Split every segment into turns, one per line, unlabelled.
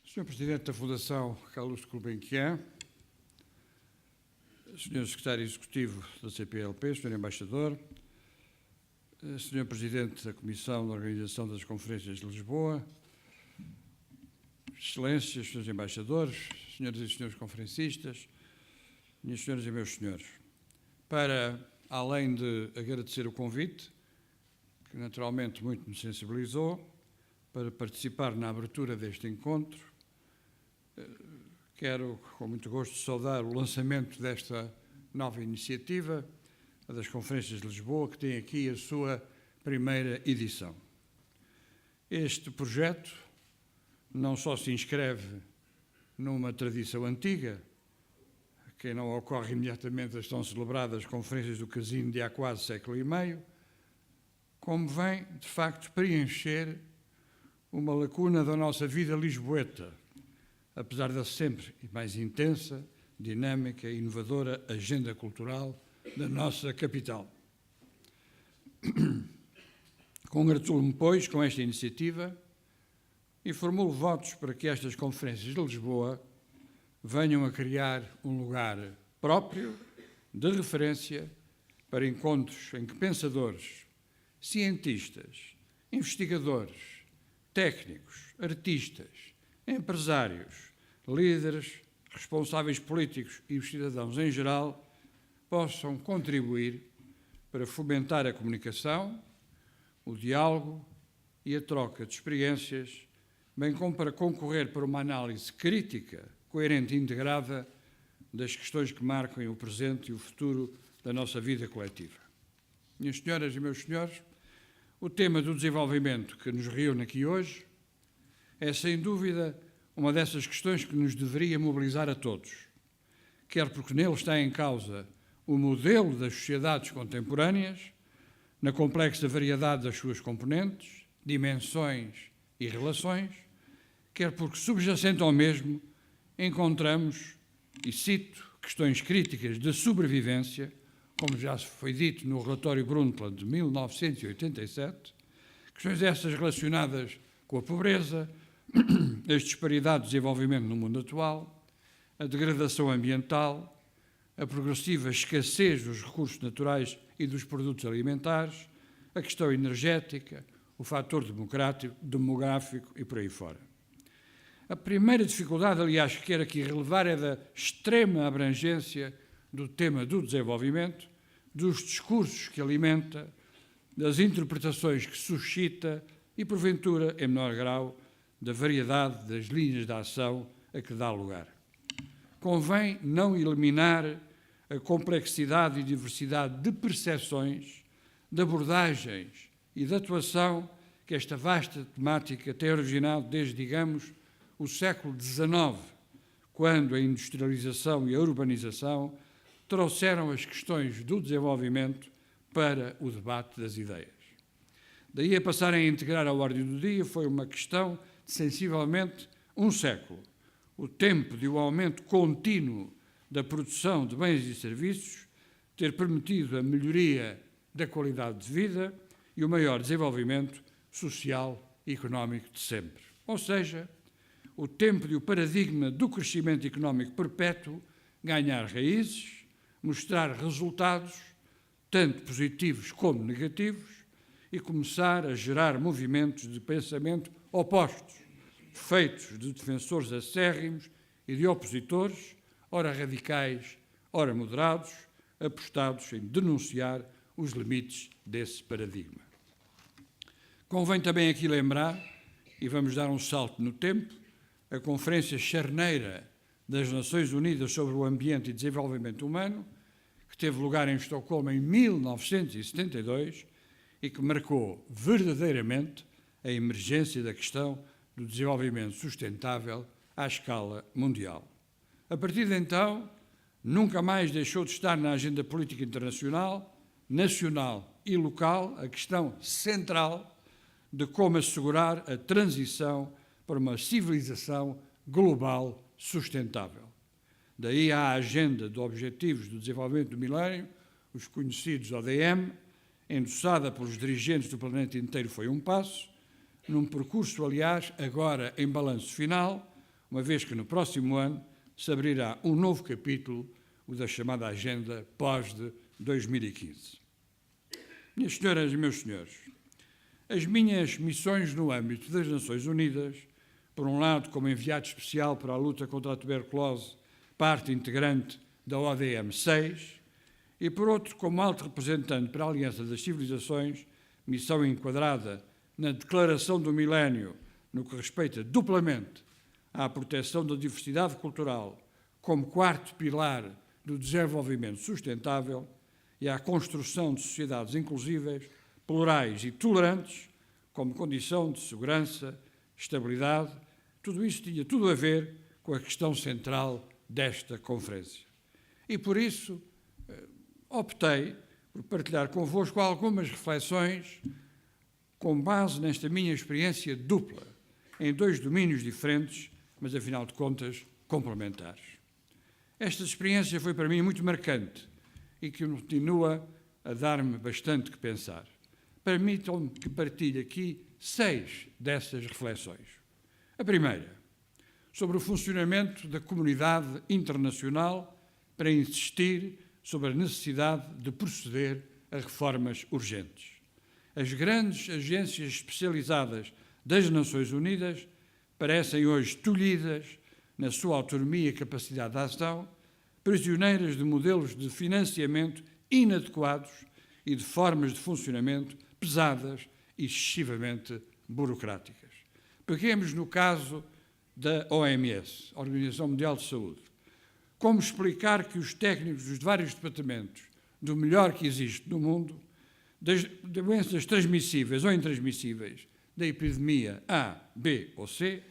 Sr. Presidente da Fundação Carlos Gulbenkian, Sr. Secretário Executivo da CPLP, Sr. Embaixador, Sr. Presidente da Comissão de Organização das Conferências de Lisboa, Excelências, Srs. Embaixadores, Senhoras e Senhores Conferencistas, minhas senhoras e meus senhores, para, além de agradecer o convite, que naturalmente muito me sensibilizou, para participar na abertura deste encontro, quero, com muito gosto, saudar o lançamento desta nova iniciativa, a das Conferências de Lisboa, que tem aqui a sua primeira edição. Este projeto não só se inscreve numa tradição antiga, que não ocorre imediatamente as tão celebradas Conferências do Casino de há quase século e meio, como vem, de facto, preencher uma lacuna da nossa vida lisboeta, apesar da sempre mais intensa, dinâmica e inovadora agenda cultural da nossa capital. Congratulo-me, pois, com esta iniciativa e formulo votos para que estas Conferências de Lisboa venham a criar um lugar próprio, de referência, para encontros em que pensadores, cientistas, investigadores, técnicos, artistas, empresários, líderes, responsáveis políticos e os cidadãos em geral possam contribuir para fomentar a comunicação, o diálogo e a troca de experiências, bem como para concorrer para uma análise crítica, coerente e integrada das questões que marcam o presente e o futuro da nossa vida coletiva. Minhas senhoras e meus senhores, o tema do desenvolvimento que nos reúne aqui hoje é, sem dúvida, uma dessas questões que nos deveria mobilizar a todos, quer porque nele está em causa o modelo das sociedades contemporâneas, na complexa variedade das suas componentes, dimensões e relações, quer porque, subjacente ao mesmo, encontramos, e cito, questões críticas de sobrevivência, como já foi dito no relatório Brundtland de 1987, questões essas relacionadas com a pobreza, as disparidades de desenvolvimento no mundo atual, a degradação ambiental, a progressiva escassez dos recursos naturais e dos produtos alimentares, a questão energética, o fator demográfico e por aí fora. A primeira dificuldade, aliás, que quero aqui relevar é da extrema abrangência do tema do desenvolvimento, dos discursos que alimenta, das interpretações que suscita e, porventura, em menor grau, da variedade das linhas de ação a que dá lugar. Convém não eliminar a complexidade e diversidade de percepções, de abordagens e de atuação que esta vasta temática tem originado desde, digamos, o século XIX, quando a industrialização e a urbanização trouxeram as questões do desenvolvimento para o debate das ideias. Daí a passarem a integrar a ordem do dia foi uma questão de sensivelmente um século, o tempo de um aumento contínuo da produção de bens e serviços ter permitido a melhoria da qualidade de vida e o maior desenvolvimento social e económico de sempre. Ou seja, o tempo de o paradigma do crescimento económico perpétuo ganhar raízes, mostrar resultados, tanto positivos como negativos, e começar a gerar movimentos de pensamento opostos, feitos de defensores acérrimos e de opositores, ora radicais, ora moderados, apostados em denunciar os limites desse paradigma. Convém também aqui lembrar, e vamos dar um salto no tempo, a Conferência Charneira das Nações Unidas sobre o Ambiente e Desenvolvimento Humano, que teve lugar em Estocolmo em 1972 e que marcou verdadeiramente a emergência da questão do desenvolvimento sustentável à escala mundial. A partir de então, nunca mais deixou de estar na agenda política internacional, nacional e local a questão central de como assegurar a transição para uma civilização global sustentável. Daí à agenda de Objetivos do Desenvolvimento do Milénio, os conhecidos ODM, endossada pelos dirigentes do planeta inteiro, foi um passo, num percurso, aliás, agora em balanço final, uma vez que no próximo ano se abrirá um novo capítulo, o da chamada Agenda pós-2015. Minhas senhoras e meus senhores, as minhas missões no âmbito das Nações Unidas, por um lado como enviado especial para a luta contra a tuberculose, parte integrante da ODM 6, e por outro como alto representante para a Aliança das Civilizações, missão enquadrada na Declaração do Milénio, no que respeita duplamente à proteção da diversidade cultural como quarto pilar do desenvolvimento sustentável e à construção de sociedades inclusivas, plurais e tolerantes como condição de segurança, estabilidade. Tudo isso tinha tudo a ver com a questão central desta conferência. E por isso optei por partilhar convosco algumas reflexões com base nesta minha experiência dupla, em dois domínios diferentes, mas afinal de contas complementares. Esta experiência foi para mim muito marcante e que continua a dar-me bastante que pensar. Permitam-me que partilhe aqui 6 dessas reflexões. A primeira, sobre o funcionamento da comunidade internacional para insistir sobre a necessidade de proceder a reformas urgentes. As grandes agências especializadas das Nações Unidas parecem hoje tolhidas na sua autonomia e capacidade de ação, prisioneiras de modelos de financiamento inadequados e de formas de funcionamento pesadas e excessivamente burocráticas. Peguemos no caso da OMS, Organização Mundial de Saúde. Como explicar que os técnicos dos vários departamentos, do melhor que existe no mundo, das doenças transmissíveis ou intransmissíveis, da epidemia A, B ou C,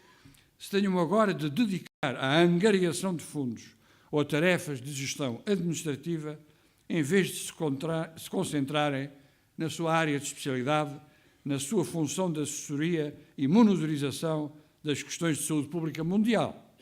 se tenham agora de dedicar à angariação de fundos ou a tarefas de gestão administrativa, em vez de se concentrarem na sua área de especialidade, na sua função de assessoria e monitorização das questões de saúde pública mundial.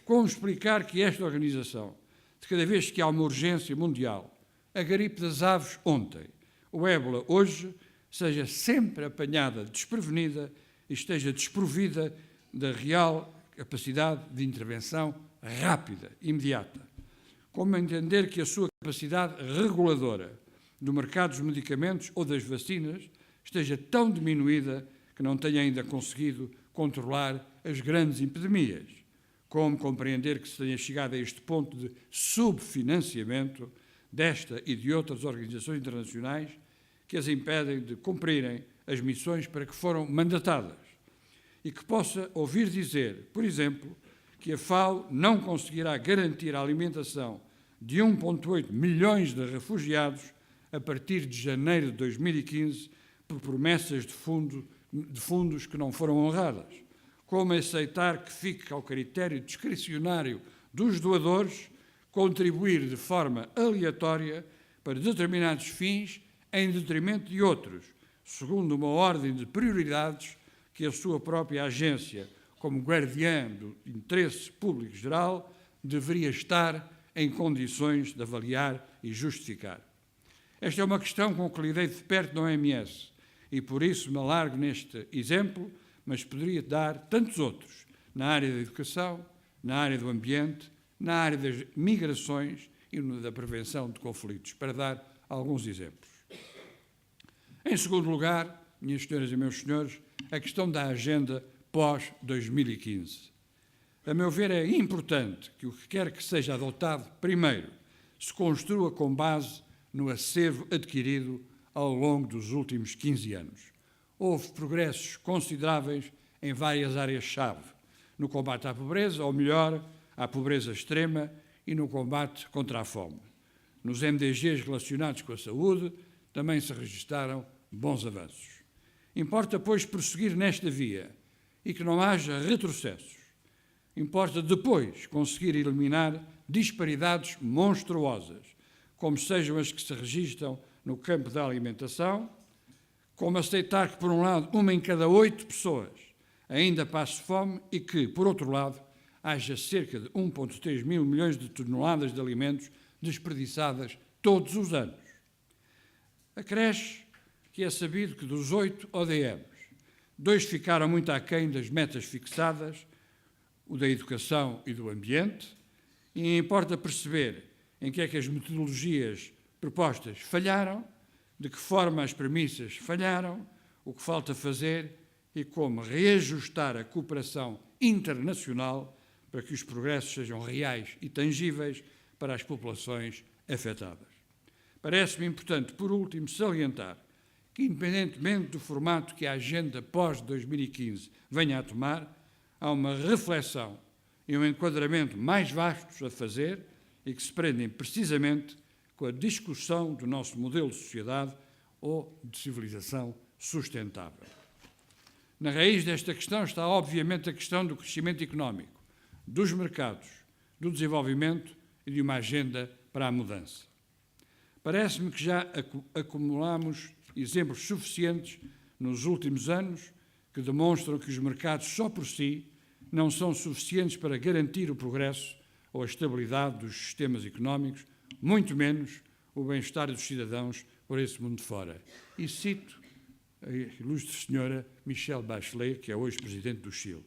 Como explicar que esta organização, de cada vez que há uma urgência mundial, a gripe das aves ontem, o ébola hoje, seja sempre apanhada desprevenida e esteja desprovida da real capacidade de intervenção rápida, imediata. Como entender que a sua capacidade reguladora do mercado dos medicamentos ou das vacinas esteja tão diminuída que não tenha ainda conseguido controlar as grandes epidemias. Como compreender que se tenha chegado a este ponto de subfinanciamento desta e de outras organizações internacionais que as impedem de cumprirem as missões para que foram mandatadas, e que possa ouvir dizer, por exemplo, que a FAO não conseguirá garantir a alimentação de 1,8 milhões de refugiados a partir de janeiro de 2015 por promessas de fundos que não foram honradas. Como aceitar que fique ao critério discricionário dos doadores contribuir de forma aleatória para determinados fins em detrimento de outros, segundo uma ordem de prioridades que a sua própria agência, como guardiã do interesse público geral, deveria estar em condições de avaliar e justificar. Esta é uma questão com que lidei de perto na OMS e por isso me alargo neste exemplo, mas poderia dar tantos outros na área da educação, na área do ambiente, na área das migrações e da prevenção de conflitos, para dar alguns exemplos. Em segundo lugar, minhas senhoras e meus senhores, a questão da agenda pós-2015. A meu ver, é importante que o que quer que seja adotado, primeiro, se construa com base no acervo adquirido ao longo dos últimos 15 anos. Houve progressos consideráveis em várias áreas-chave, no combate à pobreza, ou melhor, à pobreza extrema e no combate contra a fome. Nos MDGs relacionados com a saúde também se registaram bons avanços. Importa, pois, prosseguir nesta via e que não haja retrocessos. Importa, depois, conseguir eliminar disparidades monstruosas, como sejam as que se registram no campo da alimentação, como aceitar que, por um lado, 1 em cada 8 pessoas ainda passe fome e que, por outro lado, haja cerca de 1,3 mil milhões de toneladas de alimentos desperdiçadas todos os anos. Acresce que é sabido que dos 8 ODMs, 2 ficaram muito aquém das metas fixadas, o da educação e do ambiente, e importa perceber em que é que as metodologias propostas falharam, de que forma as premissas falharam, o que falta fazer e como reajustar a cooperação internacional para que os progressos sejam reais e tangíveis para as populações afetadas. Parece-me importante, por último, salientar que, independentemente do formato que a agenda pós-2015 venha a tomar, há uma reflexão e um enquadramento mais vastos a fazer e que se prendem precisamente com a discussão do nosso modelo de sociedade ou de civilização sustentável. Na raiz desta questão está, obviamente, a questão do crescimento económico, dos mercados, do desenvolvimento e de uma agenda para a mudança. Parece-me que já acumulamos exemplos suficientes nos últimos anos que demonstram que os mercados só por si não são suficientes para garantir o progresso ou a estabilidade dos sistemas económicos, muito menos o bem-estar dos cidadãos por esse mundo fora. E cito a ilustre senhora Michelle Bachelet, que é hoje Presidente do Chile.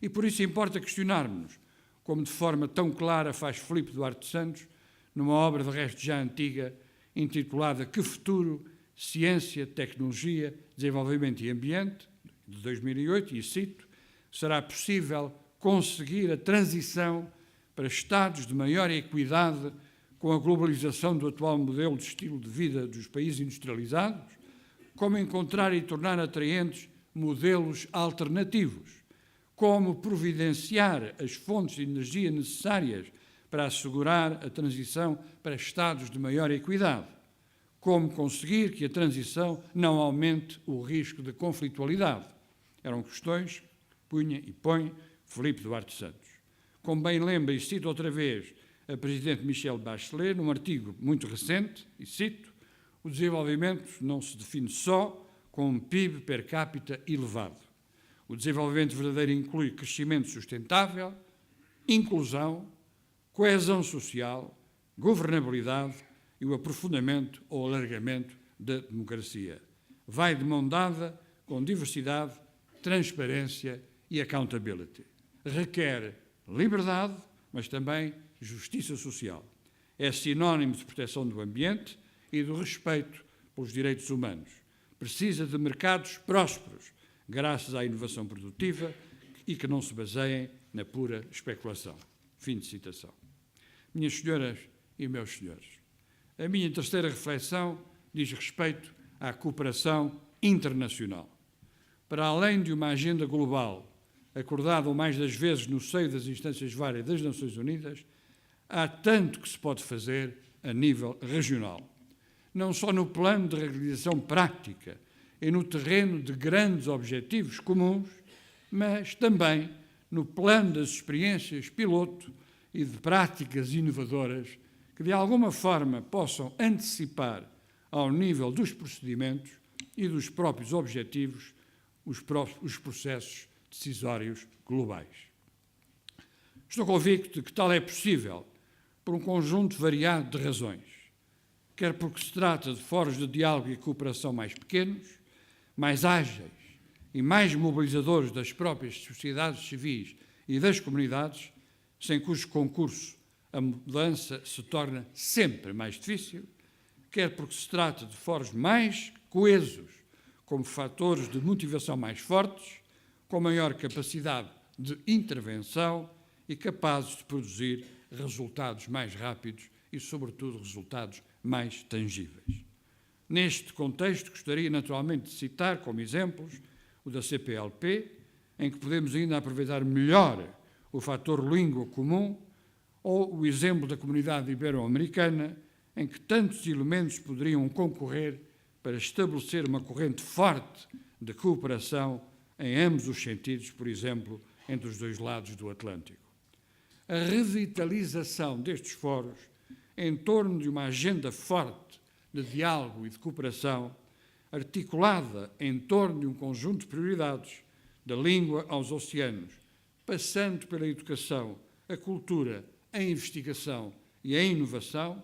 E por isso importa questionarmos, como de forma tão clara faz Filipe Duarte Santos, numa obra de resto já antiga, intitulada Que Futuro? Ciência, Tecnologia, Desenvolvimento e Ambiente, de 2008, e cito, será possível conseguir a transição para estados de maior equidade com a globalização do atual modelo de estilo de vida dos países industrializados? Como encontrar e tornar atraentes modelos alternativos? Como providenciar as fontes de energia necessárias para assegurar a transição para estados de maior equidade? Como conseguir que a transição não aumente o risco de conflitualidade? Eram questões que punha e põe Filipe Duarte Santos. Como bem lembra, e cito outra vez a Presidente Michelle Bachelet, num artigo muito recente, e cito, o desenvolvimento não se define só com um PIB per capita elevado. O desenvolvimento verdadeiro inclui crescimento sustentável, inclusão, coesão social, governabilidade e o aprofundamento ou alargamento da democracia. Vai de mão dada com diversidade, transparência e accountability. Requer liberdade, mas também justiça social. É sinónimo de proteção do ambiente e do respeito pelos direitos humanos. Precisa de mercados prósperos, graças à inovação produtiva e que não se baseiem na pura especulação. Fim de citação. Minhas senhoras e meus senhores, a minha terceira reflexão diz respeito à cooperação internacional. Para além de uma agenda global, acordada mais das vezes no seio das instâncias várias das Nações Unidas, há tanto que se pode fazer a nível regional. Não só no plano de realização prática e no terreno de grandes objetivos comuns, mas também no plano das experiências piloto e de práticas inovadoras que, de alguma forma, possam antecipar, ao nível dos procedimentos e dos próprios objetivos, os processos decisórios globais. Estou convicto de que tal é possível por um conjunto variado de razões, quer porque se trata de foros de diálogo e cooperação mais pequenos, mais ágeis e mais mobilizadores das próprias sociedades civis e das comunidades, sem cujo concurso a mudança se torna sempre mais difícil, quer porque se trata de foros mais coesos, como fatores de motivação mais fortes, com maior capacidade de intervenção e capazes de produzir resultados mais rápidos e, sobretudo, resultados mais tangíveis. Neste contexto, gostaria naturalmente de citar como exemplos o da CPLP, em que podemos ainda aproveitar melhor o fator língua comum, ou o exemplo da comunidade ibero-americana, em que tantos elementos poderiam concorrer para estabelecer uma corrente forte de cooperação em ambos os sentidos, por exemplo, entre os dois lados do Atlântico. A revitalização destes fóruns em torno de uma agenda forte de diálogo e de cooperação, articulada em torno de um conjunto de prioridades, da língua aos oceanos, passando pela educação, a cultura, a investigação e a inovação,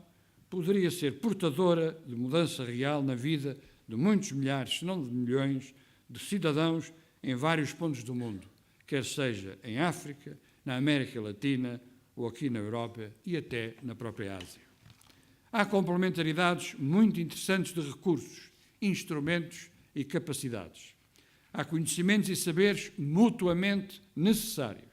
poderia ser portadora de mudança real na vida de muitos milhares, se não de milhões, de cidadãos em vários pontos do mundo, quer seja em África, na América Latina ou aqui na Europa e até na própria Ásia. Há complementaridades muito interessantes de recursos, instrumentos e capacidades. Há conhecimentos e saberes mutuamente necessários.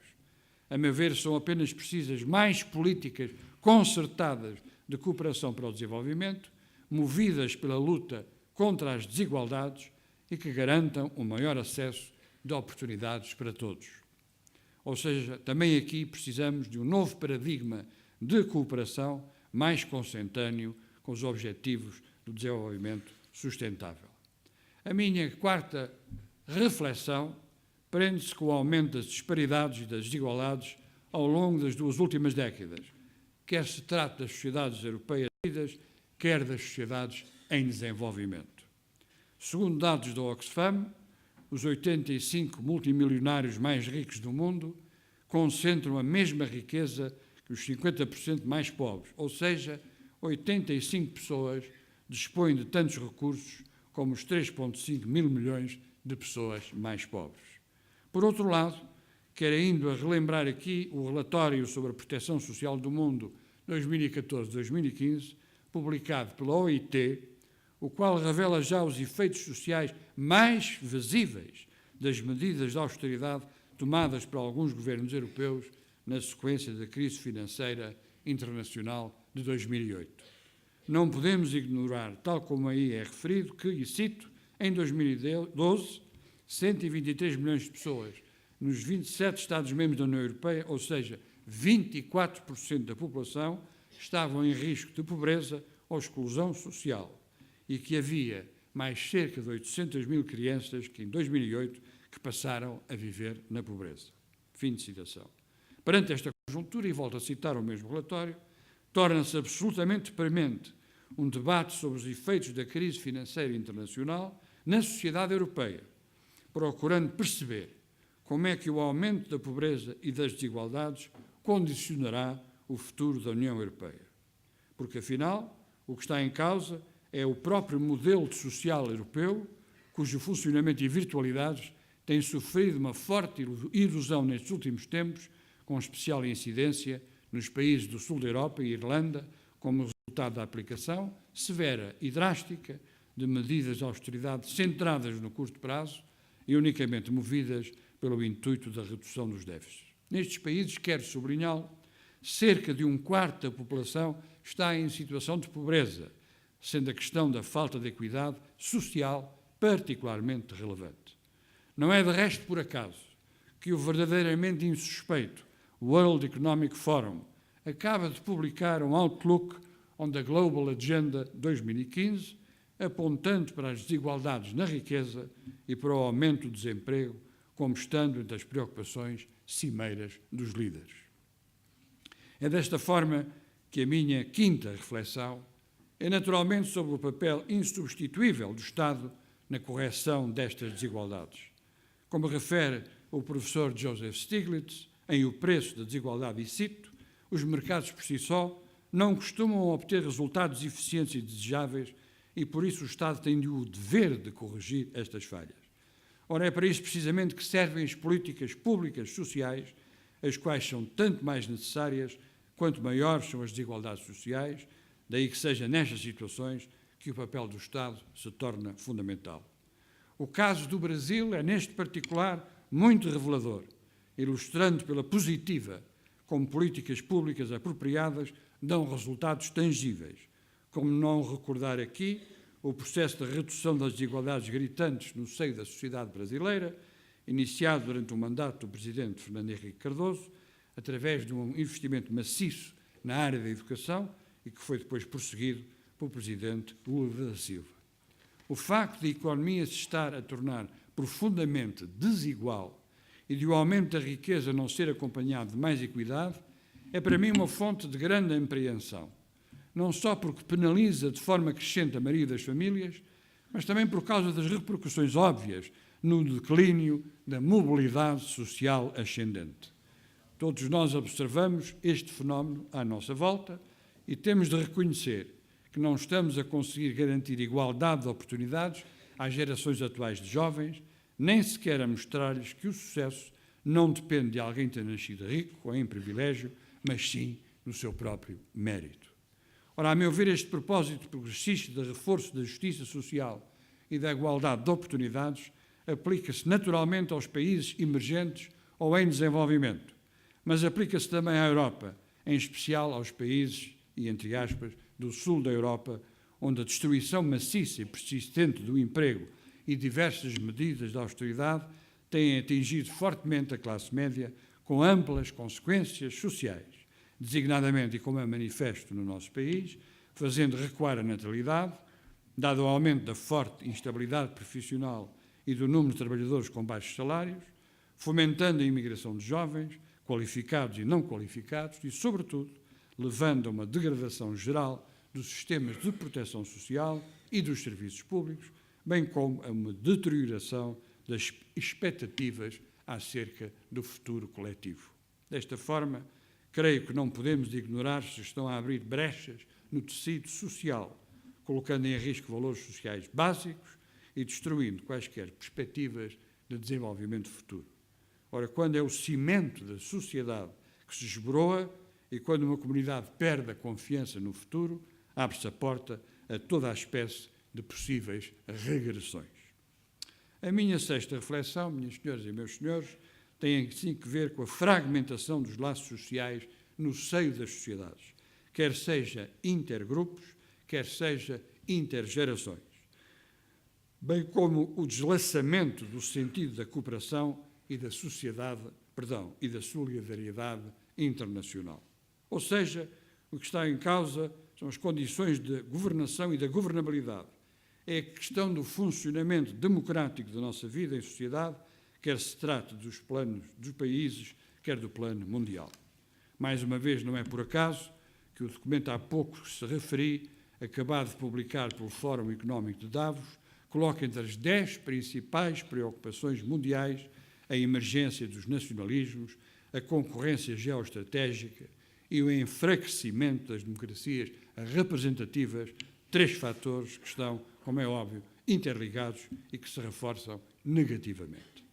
A meu ver, são apenas precisas mais políticas concertadas de cooperação para o desenvolvimento, movidas pela luta contra as desigualdades e que garantam um maior acesso de oportunidades para todos. Ou seja, também aqui precisamos de um novo paradigma de cooperação mais consentâneo com os objetivos do desenvolvimento sustentável. A minha quarta reflexão prende-se com o aumento das disparidades e das desigualdades ao longo das duas últimas décadas, quer se trate das sociedades europeias, quer das sociedades em desenvolvimento. Segundo dados da Oxfam, os 85 multimilionários mais ricos do mundo concentram a mesma riqueza que os 50% mais pobres, ou seja, 85 pessoas dispõem de tantos recursos como os 3,5 mil milhões de pessoas mais pobres. Por outro lado, quero ainda relembrar aqui o relatório sobre a proteção social do mundo 2014-2015, publicado pela OIT, o qual revela já os efeitos sociais mais visíveis das medidas de austeridade tomadas por alguns governos europeus na sequência da crise financeira internacional de 2008. Não podemos ignorar, tal como aí é referido, que, e cito, em 2012, 123 milhões de pessoas nos 27 Estados-membros da União Europeia, ou seja, 24% da população, estavam em risco de pobreza ou exclusão social e que havia mais cerca de 800 mil crianças que, em 2008, que passaram a viver na pobreza. Fim de citação. Perante esta conjuntura, e volto a citar o mesmo relatório, torna-se absolutamente premente um debate sobre os efeitos da crise financeira internacional na sociedade europeia, procurando perceber como é que o aumento da pobreza e das desigualdades condicionará o futuro da União Europeia. Porque, afinal, o que está em causa é o próprio modelo social europeu, cujo funcionamento e virtualidades têm sofrido uma forte erosão nestes últimos tempos, com especial incidência nos países do sul da Europa e Irlanda, como resultado da aplicação severa e drástica de medidas de austeridade centradas no curto prazo e unicamente movidas pelo intuito da redução dos déficits. Nestes países, quero sublinhá-lo, cerca de um quarto da população está em situação de pobreza, sendo a questão da falta de equidade social particularmente relevante. Não é de resto por acaso que o verdadeiramente insuspeito World Economic Forum acaba de publicar um Outlook on the Global Agenda 2015, apontando para as desigualdades na riqueza e para o aumento do desemprego como estando entre as preocupações cimeiras dos líderes. É desta forma que a minha quinta reflexão é naturalmente sobre o papel insubstituível do Estado na correção destas desigualdades. Como refere o professor Joseph Stiglitz, em O Preço da Desigualdade, e cito, os mercados por si só não costumam obter resultados eficientes e desejáveis e por isso o Estado tem o dever de corrigir estas falhas. Ora, é para isso precisamente que servem as políticas públicas sociais, as quais são tanto mais necessárias quanto maiores são as desigualdades sociais, daí que seja nestas situações que o papel do Estado se torna fundamental. O caso do Brasil é, neste particular, muito revelador, ilustrando pela positiva como políticas públicas apropriadas dão resultados tangíveis. Como não recordar aqui o processo de redução das desigualdades gritantes no seio da sociedade brasileira, iniciado durante o mandato do presidente Fernando Henrique Cardoso, através de um investimento maciço na área da educação e que foi depois prosseguido pelo presidente Lula da Silva. O facto de a economia se estar a tornar profundamente desigual e de o aumento da riqueza não ser acompanhado de mais equidade é para mim uma fonte de grande apreensão, não só porque penaliza de forma crescente a maioria das famílias, mas também por causa das repercussões óbvias no declínio da mobilidade social ascendente. Todos nós observamos este fenómeno à nossa volta e temos de reconhecer que não estamos a conseguir garantir igualdade de oportunidades às gerações atuais de jovens, nem sequer a mostrar-lhes que o sucesso não depende de alguém ter nascido rico ou em privilégio, mas sim no seu próprio mérito. Ora, a meu ver, este propósito progressista de reforço da justiça social e da igualdade de oportunidades aplica-se naturalmente aos países emergentes ou em desenvolvimento, mas aplica-se também à Europa, em especial aos países, e entre aspas, do sul da Europa, onde a destruição maciça e persistente do emprego e diversas medidas de austeridade têm atingido fortemente a classe média, com amplas consequências sociais, designadamente, e como é manifesto no nosso país, fazendo recuar a natalidade, dado o aumento da forte instabilidade profissional e do número de trabalhadores com baixos salários, fomentando a imigração de jovens, qualificados e não qualificados, e, sobretudo, levando a uma degradação geral dos sistemas de proteção social e dos serviços públicos, bem como a uma deterioração das expectativas acerca do futuro coletivo. Desta forma, creio que não podemos ignorar se estão a abrir brechas no tecido social, colocando em risco valores sociais básicos e destruindo quaisquer perspectivas de desenvolvimento futuro. Ora, quando é o cimento da sociedade que se esboroa e quando uma comunidade perde a confiança no futuro, abre-se a porta a toda a espécie de possíveis regressões. A minha sexta reflexão, minhas senhoras e meus senhores, tem sim que ver com a fragmentação dos laços sociais no seio das sociedades, quer seja intergrupos, quer seja intergerações, bem como o deslaçamento do sentido da cooperação e da e da solidariedade internacional. Ou seja, o que está em causa são as condições de governação e da governabilidade. É a questão do funcionamento democrático da nossa vida em sociedade, quer se trate dos planos dos países, quer do plano mundial. Mais uma vez, não é por acaso que o documento há pouco se referi, acabado de publicar pelo Fórum Económico de Davos, coloca entre as 10 principais preocupações mundiais a emergência dos nacionalismos, a concorrência geoestratégica e o enfraquecimento das democracias representativas, 3 fatores que estão, como é óbvio, interligados e que se reforçam negativamente.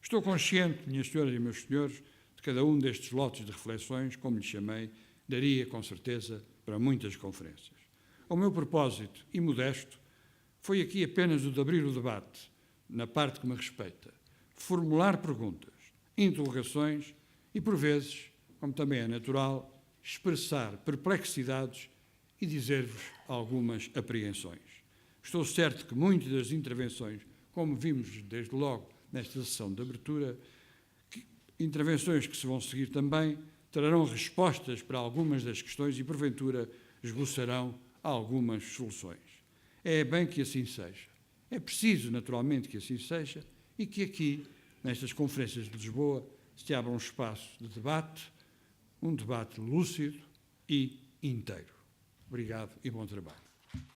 Estou consciente, minhas senhoras e meus senhores, de cada um destes lotes de reflexões, como lhe chamei, daria, com certeza, para muitas conferências. O meu propósito, e modesto, foi aqui apenas o de abrir o debate, na parte que me respeita, formular perguntas, interrogações e, por vezes, como também é natural, expressar perplexidades e dizer-vos algumas apreensões. Estou certo que muitas das intervenções, como vimos desde logo nesta sessão de abertura, intervenções que se vão seguir também, trarão respostas para algumas das questões e, porventura, esboçarão algumas soluções. É bem que assim seja. É preciso, naturalmente, que assim seja e que aqui, nestas conferências de Lisboa, se abra um espaço de debate, um debate lúcido e inteiro. Obrigado e bom trabalho.